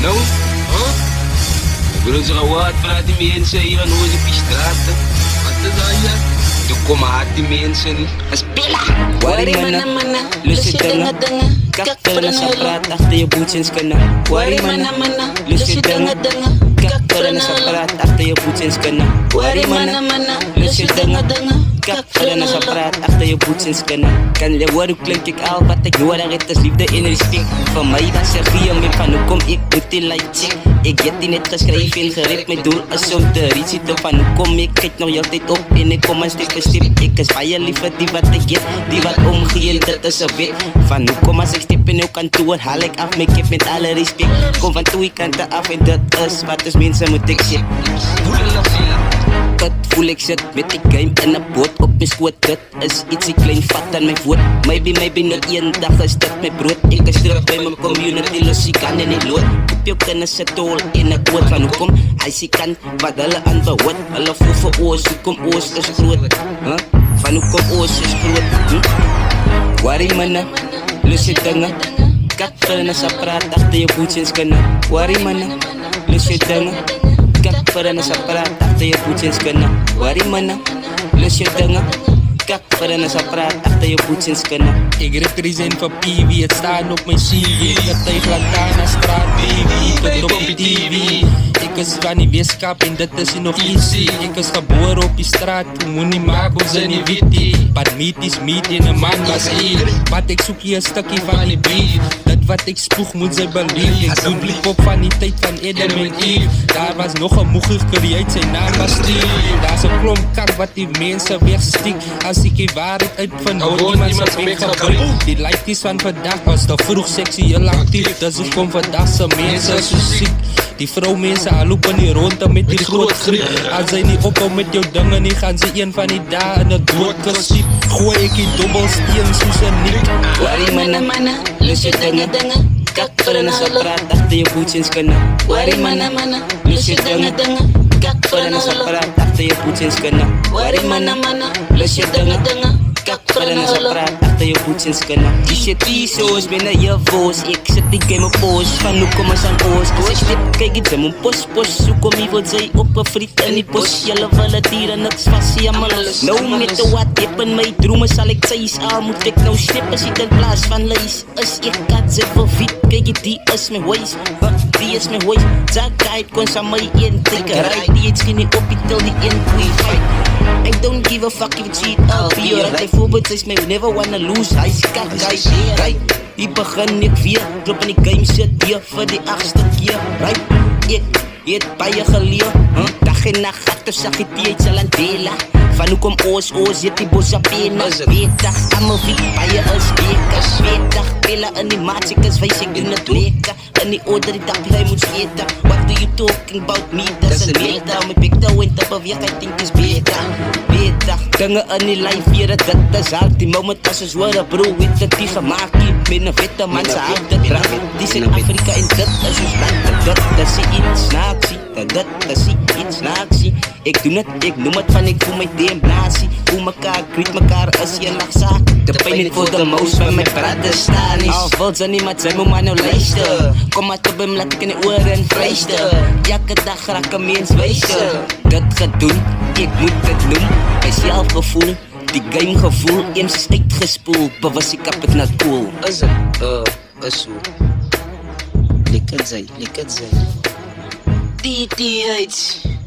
Nou, ik wil zeggen wat vanuit die mensen hier aan onze pistraten. Wat is dat hier? De komen hard die mensen niet. Spela! Wari mana, lusi denga, kak pernah saprat achter je boetjes kana. Wari mana, lusi denga, kak pernah saprat achter je boetjes kana. Wari mana, lusi denga, kak pernah saprat achter je boetjes kana. Kan je horen hoe klink ik al wat ik hoor, daar het is liefde in respect. Van mij dan zeg je om van hoe kom ik moet die light check. Ik heb die net geschreven en gericht, mijn doel is om te reach it. Van hoe kom ik, kijk nog altijd op en ik kom een stip voor stip. Ik is bij je liever die wat ik heb, die wat omgeën, dat is een wet. Van hoe kom als ik stip in jouw kantoor, haal ik af, mijn kip met alle respect. Kom van twee kanten af en dat is wat dus mensen moet ik shit. Dat voel ik zit met die game in een boot op mijn schoot. Dat is ietsie klein vat aan mijn voet. Maybe not één dag is dat mijn brood. Ik is terug bij mijn community, los ik kan in die lood. Op jou kennis het tol in een quote. Van hoe kom hij zie kan wat hulle aan behoort. Hulle voel voor oos, hoe kom oos is groot. Van hoe kom oos is groot. Wari mana, lusi denga, kak pernah saprat achter je boetjes kana. Wari mana, lusi denga, kak pernah saprat achter je boetjes kana. Wari mana, lusi denga, kak pernah saprat achter je boetjes kana. Ik represent voor PV, het staan op mijn CV. Dat tegen Lantana straat baby, tot op die TV. Ik is van die weeskap en dit is nog easy. Ik is geboren op die straat, hoe moet nie maak ons in die witty. But meat is meat en een man was eet. Wat ik zoek hier een stukje van die beef. Dat wat ik spoeg moet zij believe. Ik doe blik op van die tijd van Adam en Eve. Daar was nog een moeger creëert, zijn naam was Steve. Daar is een klomp kak wat die mensen wegstiek. Als ik die waarheid uitvind, hoor iemand zijn weg gebruik. Die light is van vandaag was te vroeg seksueel actief. Dus ik kom vandaag zijn mensen zo ziek. Die vrouwmensen al lopen niet rond met die groot griep. Als zij niet ophou met jouw dingen, nie gaan ze een van die dagen in het doodgestiep. Gooi ik die dobbelsteen soos een nik. Wari mana, lusi denga, kak pernah saprat achter je boetjes kana. Wari mana, lusi denga, kak pernah saprat achter je boetjes kana. Wari mana, lusi denga, kak pernah saprat achter je boetjes kana. Die shit die soos binnen je voos. Ik zet die game op poos, van hoe kom eens aan oos. Als ik slip, kijk iets in mijn post. Hoe kom je voor zij op een friet in die post. Jelle willen dieren, niks vast, ja maar los. Nou met de wat, heb in mijn dromen zal ik zeis. Al moet ik nou snippen, zit in plaats van lees. Is ik kat zit voor fiet, kijk je die is mijn waist. Die is mijn waist, zakheid kon ze mij intikken. Die het skinny op, je tel die in goeie fight. I don't give a fuck if it's cheat up here. Hij voorbeeld is mij, never wanna lose. Hij is kak, hij is right. Die begin ik weer, drop in die game shit hier voor die 8ste keer. Right, ik het bij je geleerd. Dag en nacht gaat of zag je die uit Salandela. Van hoe kom oos, zit die bos op pena. Weedag, aan mijn wiek, bij je is bekers. Weedag, pillen in die maatjes, wijs ik doen het lekker. In die order, die dag, hij moet scheten. What do you talking about me, dat is een meter. Mijn pik de wind op, ik denk is beter. Weedag, dingen in die lijf hier, dat is hard. Die moment als een zware bro, weet dat die gemaakt heeft. Met een vette man, ze houdt het raak. Die is in Afrika en dat is ons land. Dat is iets snaaksie, dat is iets snaaksie. Ik doe het, ik noem het van ik voel mij nazi. Hoe mekaar, greet mekaar als je nacht zaak. De pijn niet voor de mouse bij mijn praten staan is. Al valt ze niet, maar zij moet maar nou luisteren. Kom maar tot bij me, laat ik in de oren vleisteren. Elke dag raak een mens wijzen. Dat gaat doen, ik moet het doen. Bij zelfgevoel, die game gevoel. Eens is uitgespoeld, bewust ik heb het net cool. Is het? Is zo. Lekker zijn. DTH.